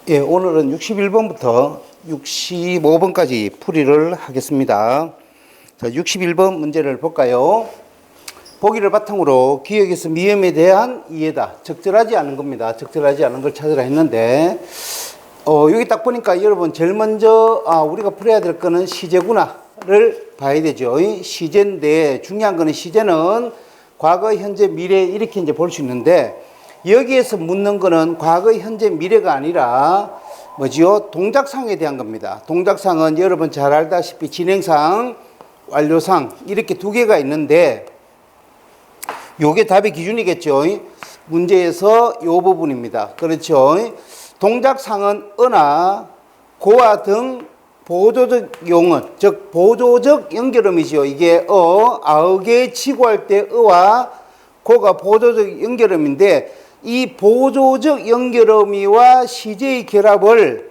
예, 오늘은 61번부터 65번까지 풀이를 하겠습니다. 자, 61번 문제를 볼까요? 보기를 바탕으로 기억에서 미음에 대한 이해다. 적절하지 않은 겁니다. 적절하지 않은 걸 찾으라 했는데, 여기 딱 보니까 여러분 제일 먼저 우리가 풀어야 될 거는 시제구나를 봐야 되죠. 시제인데 중요한 거는 시제는 과거, 현재, 미래 이렇게 이제 볼 수 있는데, 여기에서 묻는 거는 과거, 현재, 미래가 아니라 뭐지요? 동작상에 대한 겁니다. 동작상은 여러분 잘 알다시피 진행상, 완료상 이렇게 두 개가 있는데 요게 답의 기준이겠죠. 문제에서 요 부분입니다. 그렇죠. 동작상은 어나, 고와 등 보조적 용언, 즉 보조적 연결음이죠. 이게 아역에 치고할 때 어와 고가 보조적 연결음인데, 이 보조적 연결음이와 시제의 결합을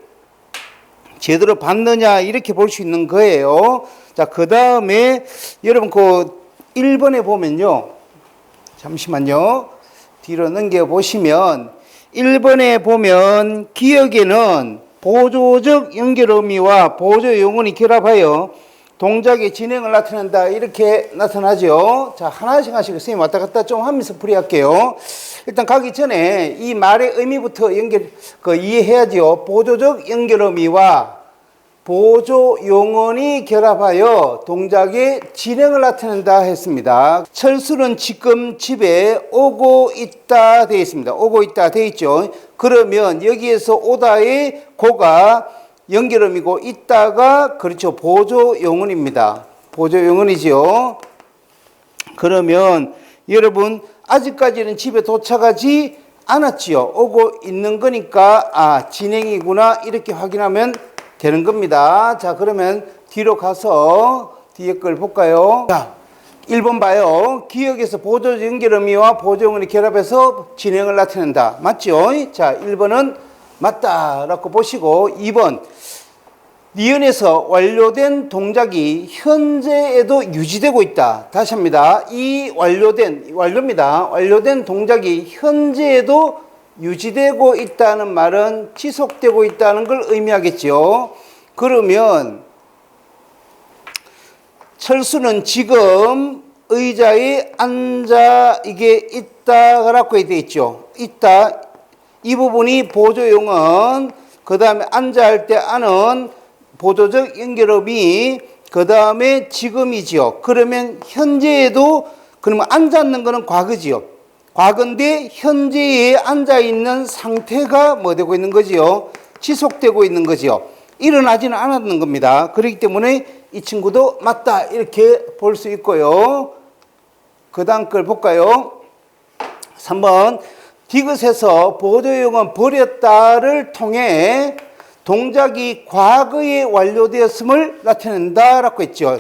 제대로 봤느냐 이렇게 볼 수 있는 거예요. 자, 그 다음에 여러분 그 1번에 보면요, 잠시만요, 뒤로 넘겨 보시면 1번에 보면 기억에는 보조적 연결음이와 보조 용언이 결합하여 동작의 진행을 나타낸다 이렇게 나타나죠. 자, 하나씩 선생님 왔다 갔다 좀 하면서 풀이할게요. 일단 가기 전에 이 말의 의미부터 이해해야죠. 보조적 연결음이와 보조 용언이 결합하여 동작의 진행을 나타낸다 했습니다. 철수는 지금 집에 오고 있다 되어 있습니다. 오고 있다 되어 있죠. 그러면 여기에서 오다의 고가 연결음이고 있다가 그렇죠, 보조 용언입니다. 보조 용언이죠. 그러면 여러분 아직까지는 집에 도착하지 않았지요. 오고 있는 거니까 진행이구나 이렇게 확인하면 되는 겁니다. 자, 그러면 뒤로 가서 뒤에 걸 볼까요? 자, 1번 봐요. 기억에서 보조 연결음이와 보조 용언이 결합해서 진행을 나타낸다. 맞죠? 자, 1번은 맞다라고 보시고, 2번 니은에서 완료된 동작이 현재에도 유지되고 있다. 다시 합니다. 이 완료입니다. 완료된 동작이 현재에도 유지되고 있다는 말은 지속되고 있다는 걸 의미하겠죠. 그러면 철수는 지금 의자에 앉아 이게 있다라고 되어 있죠. 있다. 이 부분이 보조 용언, 그 다음에 앉아 할 때 안은 보조적 연결음이, 그 다음에 지금이지요. 그러면 현재에도, 그러면 앉았는 거는 과거지요. 과거인데 현재에 앉아 있는 상태가 뭐 되고 있는 거지요? 지속되고 있는 거지요. 일어나지는 않았는 겁니다. 그렇기 때문에 이 친구도 맞다 이렇게 볼 수 있고요. 그 다음 걸 볼까요? 3번 디귿에서 보조용언 버렸다를 통해 동작이 과거에 완료되었음을 나타낸다라고 했죠.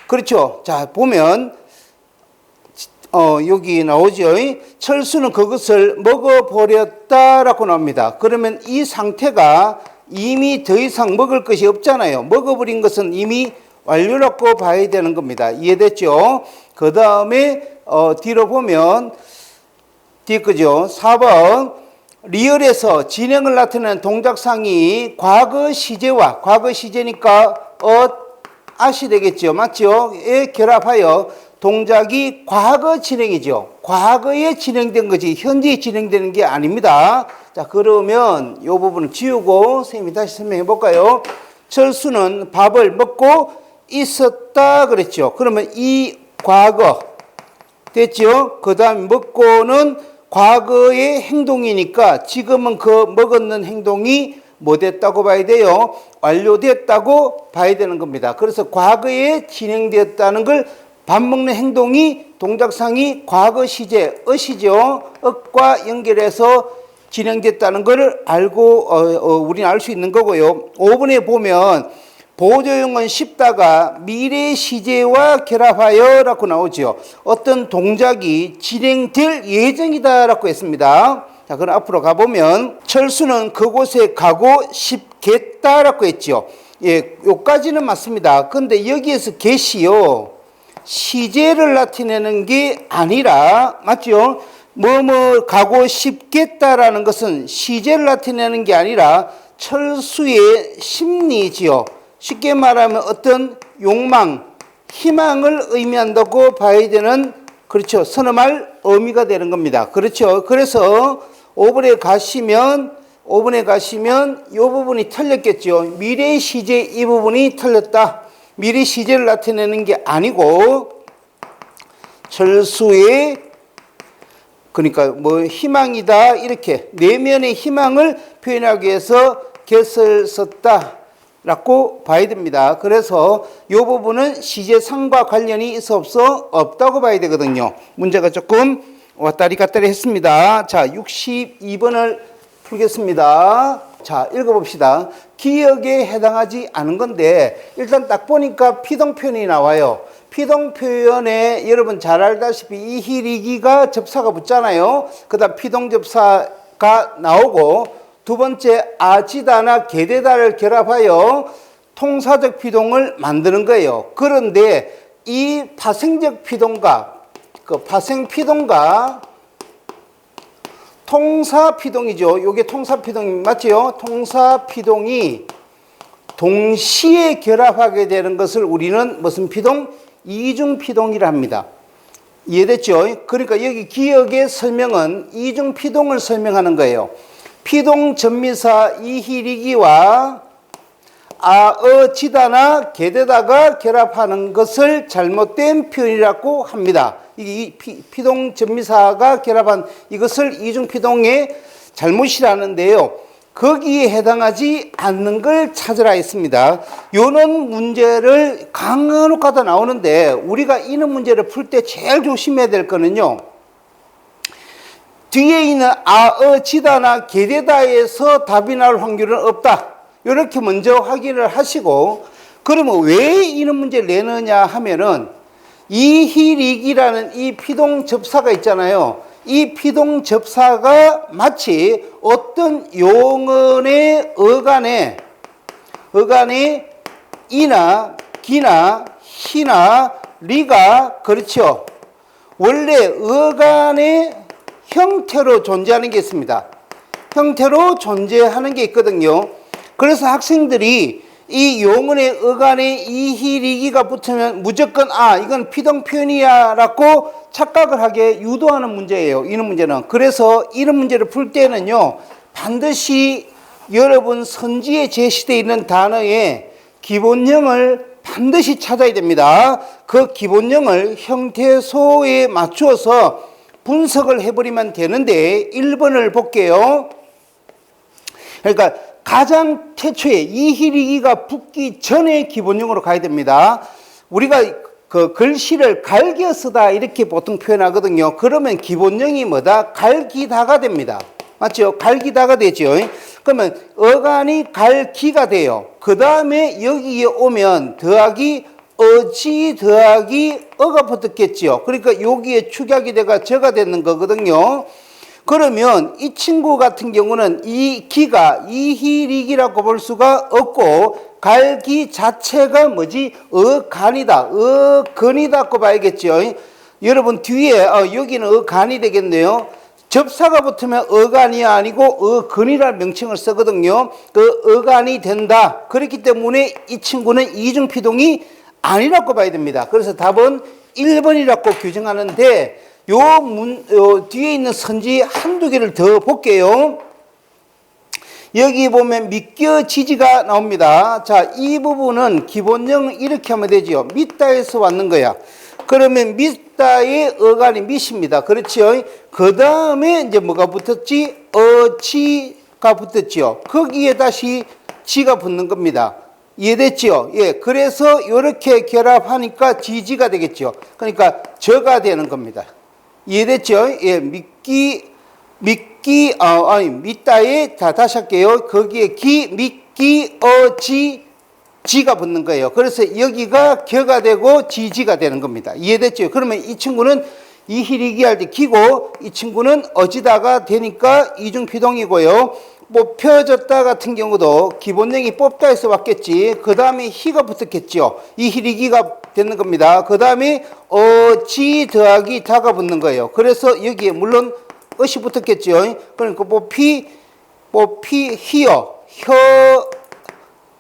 그렇죠. 자, 보면 여기 나오죠. 철수는 그것을 먹어버렸다라고 나옵니다. 그러면 이 상태가 이미 더 이상 먹을 것이 없잖아요. 먹어버린 것은 이미 완료라고 봐야 되는 겁니다. 이해됐죠? 그 다음에 뒤로 보면 뒤에 거죠. 4번 리얼에서 진행을 나타내는 동작상이 과거 시제와, 과거 시제니까 앗이 되겠죠. 맞죠? 에 결합하여 동작이 과거 진행이죠. 과거에 진행된 거지 현재에 진행되는 게 아닙니다. 자, 그러면 이 부분을 지우고 선생님이 다시 설명해 볼까요? 철수는 밥을 먹고 있었다 그랬죠. 그러면 이 과거 됐죠? 그 다음 먹고는 과거의 행동이니까 지금은 그 먹었는 행동이 뭐 됐다고 봐야 돼요? 완료됐다고 봐야 되는 겁니다. 그래서 과거에 진행되었다는 걸, 밥 먹는 행동이 동작상이 과거 시제, 어시죠? 억과 연결해서 진행됐다는 걸 알고 우리는 알 수 있는 거고요. 5번에 보면 보조용언 씹다가 미래 시제와 결합하여 라고 나오죠. 어떤 동작이 진행될 예정이다 라고 했습니다. 자, 그럼 앞으로 가보면 철수는 그곳에 가고 싶겠다 라고 했죠. 예, 요까지는 맞습니다. 근데 여기에서 get이요, 시제를 나타내는 게 아니라, 맞죠? 가고 싶겠다라는 것은 시제를 나타내는 게 아니라 철수의 심리지요. 쉽게 말하면 어떤 욕망, 희망을 의미한다고 봐야 되는, 그렇죠, 선언할 의미가 되는 겁니다. 그렇죠. 그래서 5번에 가시면 이 부분이 틀렸겠죠. 미래 시제 이 부분이 틀렸다. 미래 시제를 나타내는 게 아니고 철수의, 그러니까 뭐 희망이다, 이렇게 내면의 희망을 표현하기 위해서 get을 썼다라고 봐야 됩니다. 그래서 이 부분은 시제상과 관련이 있어 없어? 없다고 봐야 되거든요. 문제가 조금 왔다리 갔다리 했습니다. 자, 62번을 풀겠습니다. 자, 읽어봅시다. 기억에 해당하지 않은 건데 일단 딱 보니까 피동표현이 나와요. 피동표현에 여러분 잘 알다시피 이희리기가 접사가 붙잖아요. 그 다음 피동접사가 나오고 두 번째 아지다나 게데다를 결합하여 통사적 피동을 만드는 거예요. 그런데 이 파생적 피동과 파생피동과 통사피동이죠. 요게 통사피동이 맞죠? 통사피동이 동시에 결합하게 되는 것을 우리는 무슨 피동? 이중피동이라 합니다. 이해됐죠? 그러니까 여기 기억의 설명은 이중피동을 설명하는 거예요. 피동 전미사 이희리기와 아어지다나 게데다가 결합하는 것을 잘못된 표현이라고 합니다. 이 피동 전미사가 결합한 이것을 이중피동의 잘못이라는데요. 거기에 해당하지 않는 걸 찾으라 했습니다. 요런 문제를 간간히 가다 나오는데 우리가 이런 문제를 풀 때 제일 조심해야 될 거는요. 뒤에 있는 아어지다나 게데다에서 답이 나올 확률은 없다. 이렇게 먼저 확인을 하시고, 그러면 왜 이런 문제를 내느냐 하면은 이희리기라는 이 피동 접사가 있잖아요. 이 피동 접사가 마치 어떤 용언의 어간에 이나 기나 희나 리가, 그렇죠, 원래 어간의 형태로 존재하는 게 있습니다. 형태로 존재하는 게 있거든요. 그래서 학생들이 이 용언의 어간에 이희리기가 붙으면 무조건 이건 피동 표현이야 라고 착각을 하게 유도하는 문제예요. 이런 문제는. 그래서 이런 문제를 풀 때는요, 반드시 여러분 선지에 제시되어 있는 단어의 기본형을 반드시 찾아야 됩니다. 그 기본형을 형태소에 맞추어서 분석을 해버리면 되는데 1번을 볼게요. 그러니까 가장 최초에 이희리기가 붙기 전에 기본형으로 가야 됩니다. 우리가 그 글씨를 갈겨 쓰다 이렇게 보통 표현하거든요. 그러면 기본형이 뭐다? 갈기다가 됩니다. 맞죠? 갈기다가 되죠. 그러면 어간이 갈기가 돼요. 그 다음에 여기에 오면 더하기 어지 더하기 어가 붙었겠죠. 그러니까 여기에 축약이 돼가 저가 되는 거거든요. 그러면 이 친구 같은 경우는 이 기가 이희리기라고 볼 수가 없고 갈기 자체가 뭐지? 어간이다. 어근이다고 봐야겠죠. 여러분 뒤에 여기는 어간이 되겠네요. 접사가 붙으면 어간이 아니고 어근이라는 명칭을 쓰거든요. 그 어간이 된다. 그렇기 때문에 이 친구는 이중피동이 아니라고 봐야 됩니다. 그래서 답은 1번이라고 규정하는데 요 뒤에 있는 선지 한두 개를 더 볼게요. 여기 보면 믿겨지지가 나옵니다. 자, 이 부분은 기본형 이렇게 하면 되죠. 믿다에서 왔는 거야. 그러면 믿다의 어간이 믿입니다. 그렇죠? 그 다음에 이제 뭐가 붙었지? 어지가 붙었죠. 거기에 다시 지가 붙는 겁니다. 이해됐죠? 예. 그래서 이렇게 결합하니까 지지가 되겠죠. 그러니까 저가 되는 겁니다. 이해됐죠? 예. 믿다에 다시 할게요. 거기에 믿기, 지가 붙는 거예요. 그래서 여기가 겨가 되고 지지가 되는 겁니다. 이해됐죠? 그러면 이 친구는 이희리기 할 때 기고, 이 친구는 어지다가 되니까 이중피동이고요. 펴졌다 같은 경우도 기본형이 뽑다에서 왔겠지. 그 다음에 희가 붙었겠죠. 이희리기가 되는 겁니다. 그 다음에 어지 더하기 다가 붙는 거예요. 그래서 여기에 물론 어시 붙었겠죠. 그러니까 희요.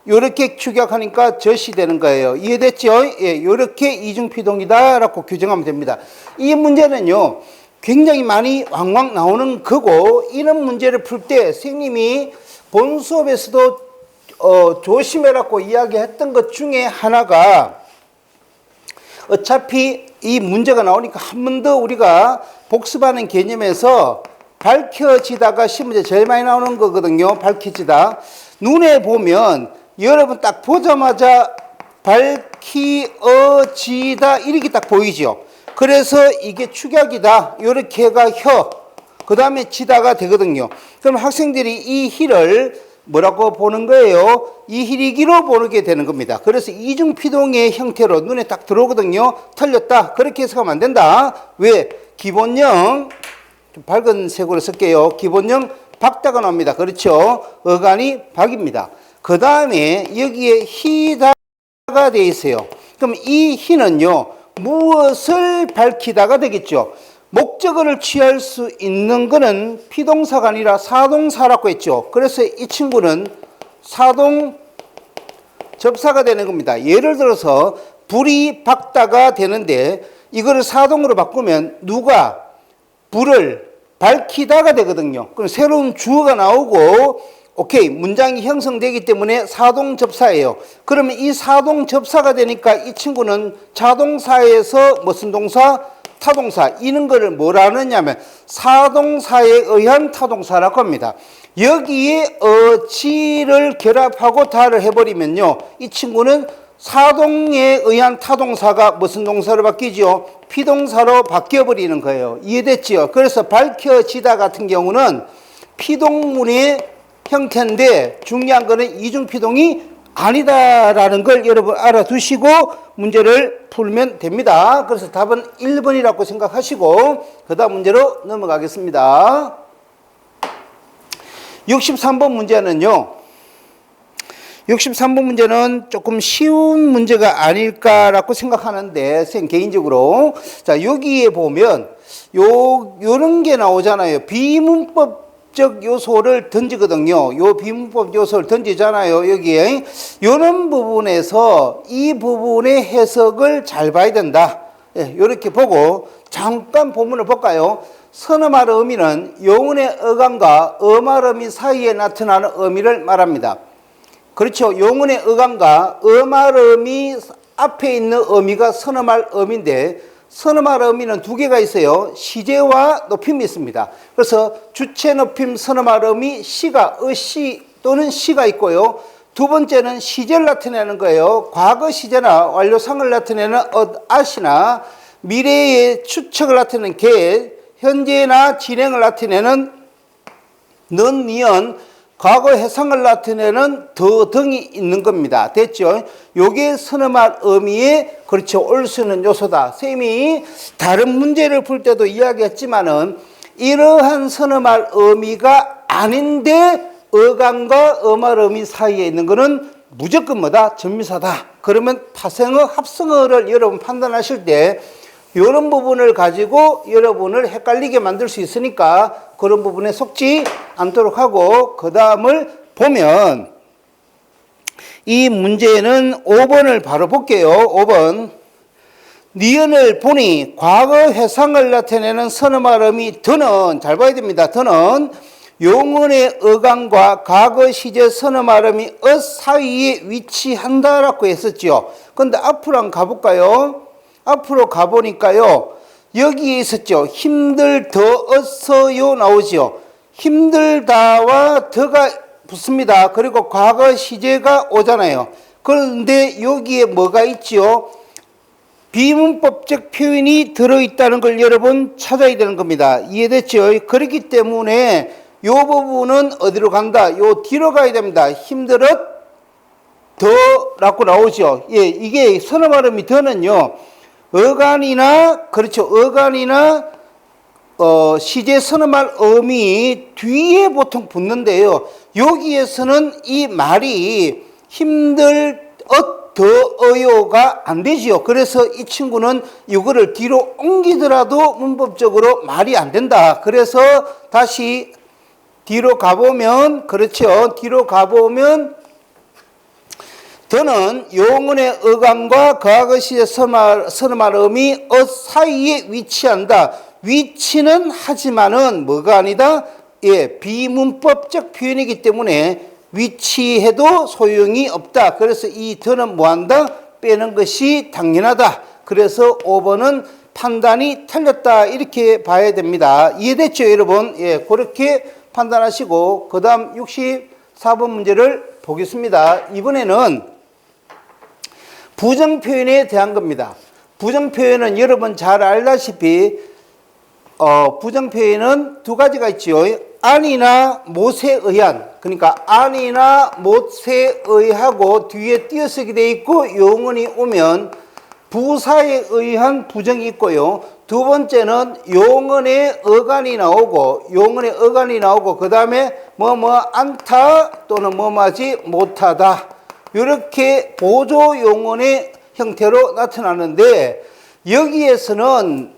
요렇게 축약하니까 젖이 되는 거예요. 이해됐죠? 예, 요렇게 이중피동이다라고 규정하면 됩니다. 이 문제는요, 굉장히 많이 왕왕 나오는 거고, 이런 문제를 풀 때 선생님이 본 수업에서도 조심해라고 이야기했던 것 중에 하나가, 어차피 이 문제가 나오니까 한 번 더 우리가 복습하는 개념에서 밝혀지다가 시문제 제일 많이 나오는 거거든요. 밝혀지다. 눈에 보면 여러분 딱 보자마자 밝혀지다 이렇게 딱 보이죠. 그래서 이게 축약이다. 이렇게가 혀. 그 다음에 지다가 되거든요. 그럼 학생들이 이 희를 뭐라고 보는 거예요? 이 희리기로 보게 되는 겁니다. 그래서 이중피동의 형태로 눈에 딱 들어오거든요. 틀렸다. 그렇게 해석하면 안 된다. 왜? 기본형, 좀 밝은 색으로 쓸게요. 기본형 박다가 나옵니다. 그렇죠? 어간이 박입니다. 그 다음에 여기에 희다가 되어 있어요. 그럼 이 희는요, 무엇을 밝히다가 되겠죠? 목적어를 취할 수 있는 거는 피동사가 아니라 사동사라고 했죠. 그래서 이 친구는 사동 접사가 되는 겁니다. 예를 들어서 불이 밝다가 되는데 이거를 사동으로 바꾸면 누가 불을 밝히다가 되거든요. 그럼 새로운 주어가 나오고 오케이, 문장이 형성되기 때문에 사동 접사예요. 그러면 이 사동 접사가 되니까 이 친구는 자동사에서 무슨 동사? 타동사. 이런 거를 뭐라 하느냐면 사동사에 의한 타동사라고 합니다. 여기에 어치를 결합하고 다를 해버리면요, 이 친구는 사동에 의한 타동사가 무슨 동사로 바뀌죠? 피동사로 바뀌어버리는 거예요. 이해됐지요? 그래서 밝혀지다 같은 경우는 피동문의 형태인데 중요한 거는 이중피동이 아니다라는 걸 여러분 알아두시고 문제를 풀면 됩니다. 그래서 답은 1번이라고 생각하시고 그 다음 문제로 넘어가겠습니다. 63번 문제는요, 63번 문제는 조금 쉬운 문제가 아닐까라고 생각하는데 선생님 개인적으로, 자 여기에 보면 요런 게 나오잖아요. 비문법 적 요소를 던지거든요. 요 비문법 요소를 던지잖아요. 여기에 요런 부분에서 이 부분의 해석을 잘 봐야 된다. 예, 요렇게 보고 잠깐 본문을 볼까요? 선어말 의미는 용언의 어감과 어말 의미 사이에 나타나는 의미를 말합니다. 그렇죠. 용언의 어감과 어말 의미 앞에 있는 의미가 선어말 의미인데 선어말 의미는 두 개가 있어요. 시제와 높임이 있습니다. 그래서 주체 높임 선어말 의미 시가 어시 또는 시가 있고요. 두 번째는 시제를 나타내는 거예요. 과거 시제나 완료상을 나타내는 앗이나 미래의 추측을 나타내는 개, 현재나 진행을 나타내는 는, 니은, 과거 해상을 나타내는 더 등이 있는 겁니다. 됐죠? 요게 선어말 의미에 그렇죠, 올 수 있는 요소다. 쌤이 다른 문제를 풀 때도 이야기했지만은 이러한 선어말 의미가 아닌데 어감과 어말 의미 사이에 있는 거는 무조건 뭐다? 전미사다. 그러면 파생어, 합성어를 여러분 판단하실 때 이런 부분을 가지고 여러분을 헷갈리게 만들 수 있으니까 그런 부분에 속지 않도록 하고 그 다음을 보면 이 문제는 5번을 바로 볼게요. 5번. 니은을 보니 과거 회상을 나타내는 선어말 의미 더는, 잘 봐야 됩니다. 더는 용언의 어감과 과거 시제 선어말 의미 엇 사이에 위치한다라고 했었죠. 그런데 앞으로 한번 가볼까요? 앞으로 가보니까요, 여기에 있었죠. 힘들더었어요 나오죠. 힘들다와 더가 붙습니다. 그리고 과거 시제가 오잖아요. 그런데 여기에 뭐가 있죠? 비문법적 표현이 들어있다는 걸 여러분 찾아야 되는 겁니다. 이해됐죠? 그렇기 때문에 이 부분은 어디로 간다? 요 뒤로 가야 됩니다. 힘들었 더라고 나오죠. 예, 이게 선어 발음이 더는요, 어간이나 그렇죠, 어간이나 시제 선어말 어미 뒤에 보통 붙는데요. 여기에서는 이 말이 더어요가 안 되지요. 그래서 이 친구는 이거를 뒤로 옮기더라도 문법적으로 말이 안 된다. 그래서 다시 뒤로 가보면, 그렇죠. 뒤로 가보면, 더는 용언의 어간과 과거 시제 선어말음이 사이에 위치한다. 위치는 하지만은 뭐가 아니다? 예, 비문법적 표현이기 때문에 위치해도 소용이 없다. 그래서 이 더는 뭐한다? 빼는 것이 당연하다. 그래서 5번은 판단이 틀렸다. 이렇게 봐야 됩니다. 이해됐죠, 여러분? 예, 그렇게 판단하시고, 그 다음 64번 문제를 보겠습니다. 이번에는 부정표현에 대한 겁니다. 부정표현은 여러분 잘 알다시피 부정표현은 두 가지가 있지요. 안이나 못에 의한, 그러니까 안이나 못에 의하고 뒤에 띄어쓰기 되어 있고 용언이 오면 부사에 의한 부정이 있고요. 두 번째는 용언의 어간이 나오고 그 다음에 않다 또는 하지 못하다. 이렇게 보조 용언의 형태로 나타나는데 여기에서는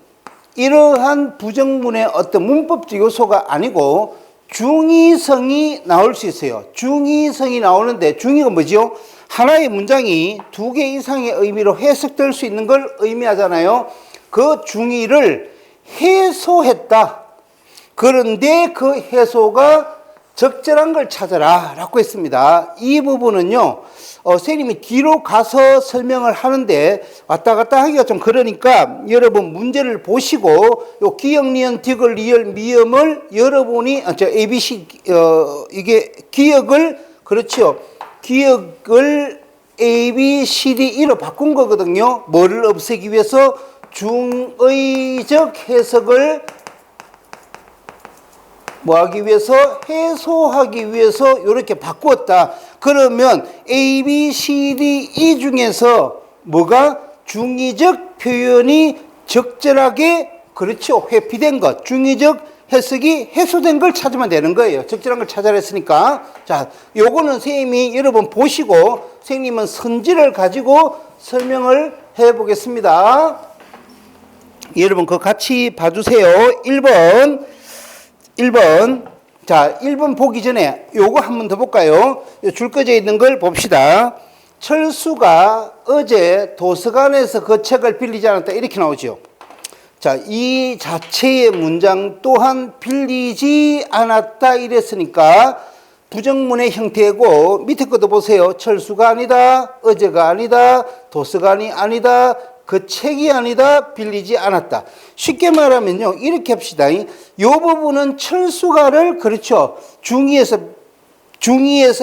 이러한 부정문의 어떤 문법적 요소가 아니고 중의성이 나올 수 있어요. 중의성이 나오는데 중의가 뭐죠? 하나의 문장이 두 개 이상의 의미로 해석될 수 있는 걸 의미하잖아요. 그 중의를 해소했다. 그런데 그 해소가 적절한 걸 찾아라 라고 했습니다. 이 부분은요, 선생님이 뒤로 가서 설명을 하는데 왔다 갔다 하기가 좀 그러니까 여러분 문제를 보시고 요 기역, 니은, 디귿, 리을, 미음을 여러분이 ABC 이게 기역을 그렇죠. 기역을 A, B, C, D, E로 바꾼 거거든요. 뭐를 없애기 위해서? 중의적 해석을 뭐하기 위해서? 해소하기 위해서 이렇게 바꾸었다. 그러면 A, B, C, D, E 중에서 뭐가 중의적 표현이 적절하게 그렇죠. 회피된 것, 중의적 해석이 해소된 걸 찾으면 되는 거예요. 적절한 걸 찾아라 했으니까. 자, 요거는 선생님이 여러분 보시고 선생님은 선지를 가지고 설명을 해 보겠습니다. 여러분 그거 같이 봐주세요. 1번. 자, 1번 보기 전에 요거 한 번 더 볼까요? 줄 꺼져 있는 걸 봅시다. 철수가 어제 도서관에서 그 책을 빌리지 않았다. 이렇게 나오죠. 자, 이 자체의 문장 또한 빌리지 않았다. 이랬으니까 부정문의 형태고 밑에 것도 보세요. 철수가 아니다. 어제가 아니다. 도서관이 아니다. 그 책이 아니다. 빌리지 않았다. 쉽게 말하면요. 이렇게 합시다. 이 부분은 철수가를 그렇죠. 중의에서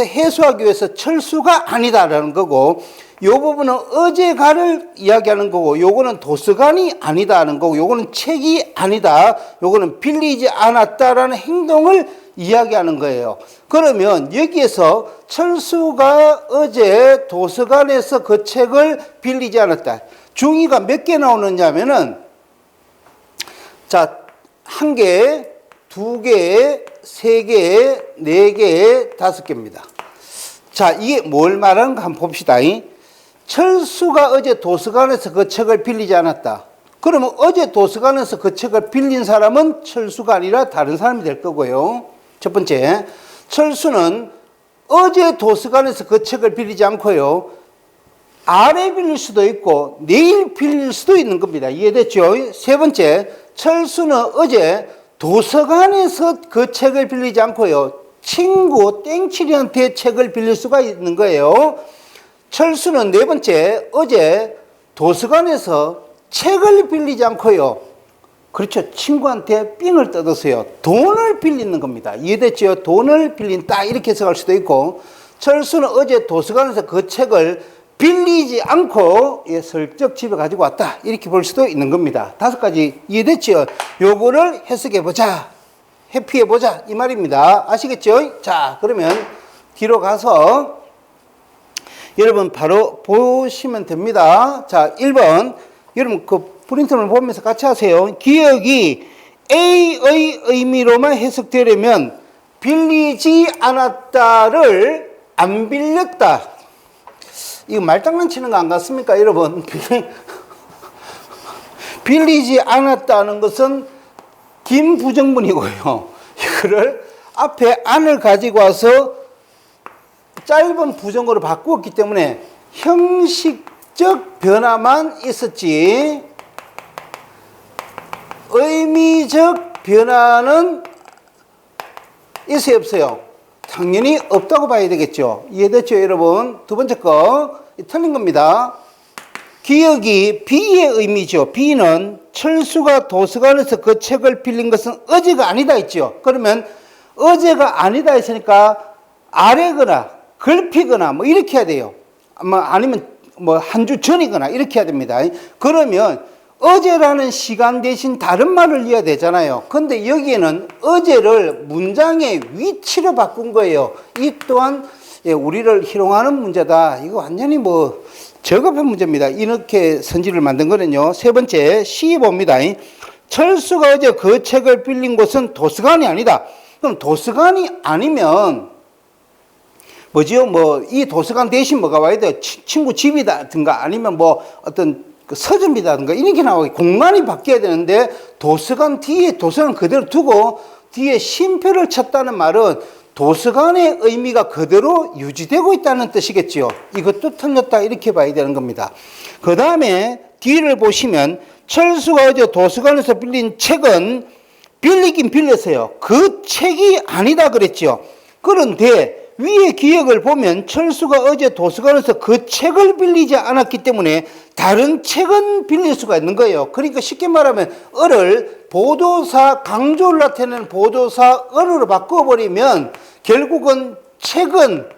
해소하기 위해서 철수가 아니다라는 거고 이 부분은 어제가를 이야기하는 거고 요거는 도서관이 아니다는 거고 요거는 책이 아니다. 요거는 빌리지 않았다라는 행동을 이야기하는 거예요. 그러면 여기에서 철수가 어제 도서관에서 그 책을 빌리지 않았다. 중의가 몇 개 나오느냐면은 자, 1개, 2개, 3개, 4개, 5개입니다. 자, 이게 뭘 말하는가 한번 봅시다. 철수가 어제 도서관에서 그 책을 빌리지 않았다. 그러면 어제 도서관에서 그 책을 빌린 사람은 철수가 아니라 다른 사람이 될 거고요. 첫 번째, 철수는 어제 도서관에서 그 책을 빌리지 않고요. 아래 빌릴 수도 있고 내일 빌릴 수도 있는 겁니다. 이해됐죠? 세 번째, 철수는 어제 도서관에서 그 책을 빌리지 않고요. 친구 땡칠이한테 책을 빌릴 수가 있는 거예요. 철수는 네 번째, 어제 도서관에서 책을 빌리지 않고요. 그렇죠. 친구한테 삥을 뜯었어요. 돈을 빌리는 겁니다. 이해됐죠? 돈을 빌린다. 이렇게 해석할 수도 있고, 철수는 어제 도서관에서 그 책을 빌리지 않고 슬쩍 집에 가지고 왔다. 이렇게 볼 수도 있는 겁니다. 5가지 이해됐죠? 요거를 해석해보자. 회피해보자. 이 말입니다. 아시겠죠? 자, 그러면 뒤로 가서 여러분 바로 보시면 됩니다. 자, 1번. 여러분 그 프린트를 보면서 같이 하세요. 기억이 A의 의미로만 해석되려면 빌리지 않았다를 안 빌렸다. 이거 말장난치는 거 안 같습니까, 여러분? 빌리지 않았다는 것은 긴 부정문이고요. 이거를 앞에 안을 가지고 와서 짧은 부정어로 바꾸었기 때문에 형식적 변화만 있었지 의미적 변화는 있어요, 없어요? 당연히 없다고 봐야 되겠죠. 이해됐죠, 여러분? 두 번째 거 틀린 겁니다. 기억이 B의 의미죠. B는 철수가 도서관에서 그 책을 빌린 것은 어제가 아니다 했죠. 그러면 어제가 아니다 했으니까 아래거나 걸피거나 뭐 이렇게 해야 돼요. 아니면 뭐 한 주 전이거나 이렇게 해야 됩니다. 그러면 어제라는 시간 대신 다른 말을 이어야 되잖아요. 근데 여기에는 어제를 문장의 위치로 바꾼 거예요. 이 또한 우리를 희롱하는 문제다. 이거 완전히 뭐 저급한 문제입니다. 이렇게 선지를 만든 거는요. 세 번째 시 봅니다. 철수가 어제 그 책을 빌린 곳은 도서관이 아니다. 그럼 도서관이 아니면 뭐지요? 뭐 이 도서관 대신 뭐가 와야 돼요? 친구 집이다든가 아니면 뭐 어떤 그 서점이라든가 이런 게 나오고 공간이 바뀌어야 되는데 도서관 뒤에 도서관 그대로 두고 뒤에 쉼표를 쳤다는 말은 도서관의 의미가 그대로 유지되고 있다는 뜻이겠죠. 이것도 틀렸다 이렇게 봐야 되는 겁니다. 그 다음에 뒤를 보시면 철수가 어제 도서관에서 빌린 책은 빌리긴 빌렸어요. 그 책이 아니다 그랬죠. 그런데 위의 기억을 보면 철수가 어제 도서관에서 그 책을 빌리지 않았기 때문에 다른 책은 빌릴 수가 있는 거예요. 그러니까 쉽게 말하면 어를 보도사 강조를 나타내는 보도사 어로 바꿔버리면 결국은 책은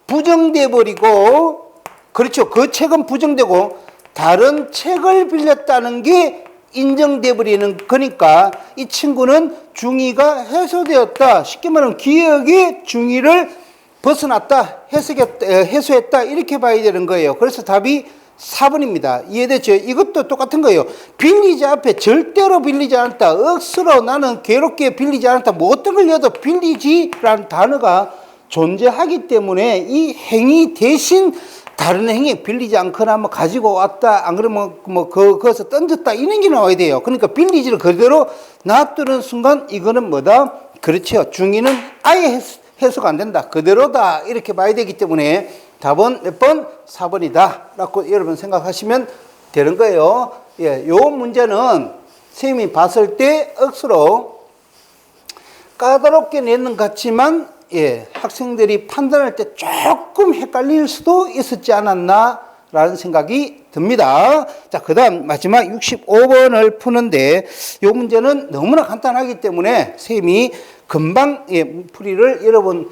부정돼 버리고 그렇죠. 그 책은 부정되고 다른 책을 빌렸다는 게 인정돼 버리는 거니까 이 친구는 중의가 해소되었다. 쉽게 말하면 기억의 중의를 벗어났다, 해소했다 이렇게 봐야 되는 거예요. 그래서 답이 4번입니다. 이해됐죠? 이것도 똑같은 거예요. 빌리지 앞에 절대로 빌리지 않았다. 억수로 나는 괴롭게 빌리지 않았다. 뭐 어떤 걸 여도 빌리지라는 단어가 존재하기 때문에 이 행위 대신 다른 행위 빌리지 않거나 뭐 가지고 왔다. 안 그러면 뭐 그것을 던졌다. 이런 게 나와야 돼요. 그러니까 빌리지를 그대로 놔두는 순간 이거는 뭐다? 그렇죠. 중의는 아예 해소가 안 된다. 그대로다. 이렇게 봐야 되기 때문에 답은 몇 번? 4번이다. 라고 여러분 생각하시면 되는 거예요. 예, 요 문제는 선생님이 봤을 때 억수로 까다롭게 내는 것 같지만 예, 학생들이 판단할 때 조금 헷갈릴 수도 있었지 않았나 라는 생각이 듭니다. 자, 그 다음 마지막 65번을 푸는데 이 문제는 너무나 간단하기 때문에 선생님이 금방 예, 풀이를 여러분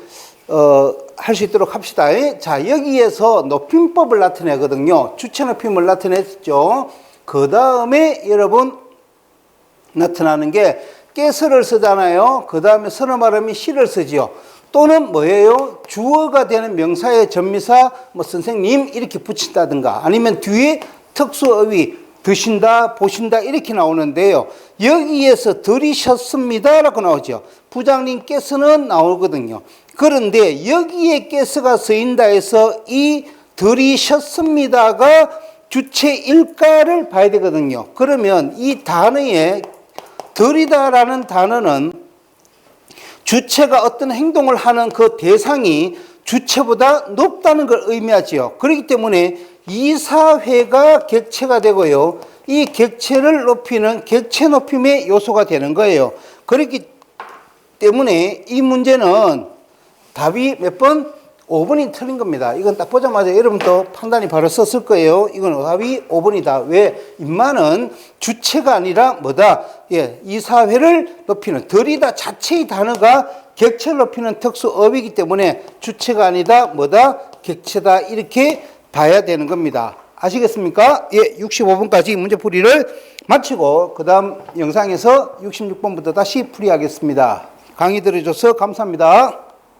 할 수 있도록 합시다. 자, 여기에서 높임법을 나타내거든요. 주체 높임을 나타냈죠. 그 다음에 여러분 나타나는 게 깨서를 쓰잖아요. 그 다음에 서너 말하면 시를 쓰지요. 또는 뭐예요? 주어가 되는 명사의 전미사, 뭐 선생님 이렇게 붙인다든가 아니면 뒤에 특수어휘 드신다, 보신다 이렇게 나오는데요. 여기에서 들이셨습니다 라고 나오죠. 부장님께서는 나오거든요. 그런데 여기에 깨서가 쓰인다 해서 이 들이셨습니다가 주체일까를 봐야 되거든요. 그러면 이 단어에 들이다라는 단어는 주체가 어떤 행동을 하는 그 대상이 주체보다 높다는 걸 의미하지요. 그렇기 때문에 이사회가 객체가 되고요. 이 객체를 높이는 객체 높임의 요소가 되는 거예요. 그렇기 때문에 이 문제는 답이 몇 번? 5번이 틀린 겁니다. 이건 딱 보자마자 여러분도 판단이 바로 썼을 거예요. 이건 답이 5번이다. 왜? 임마는 주체가 아니라 뭐다? 예, 이사회를 높이는 들이다 자체의 단어가 객체를 높이는 특수어이기 때문에 주체가 아니다. 뭐다? 객체다. 이렇게 봐야 되는 겁니다. 아시겠습니까? 예, 65번까지 문제풀이를 마치고 그 다음 영상에서 66번부터 다시 풀이하겠습니다. 강의 들어줘서 감사합니다.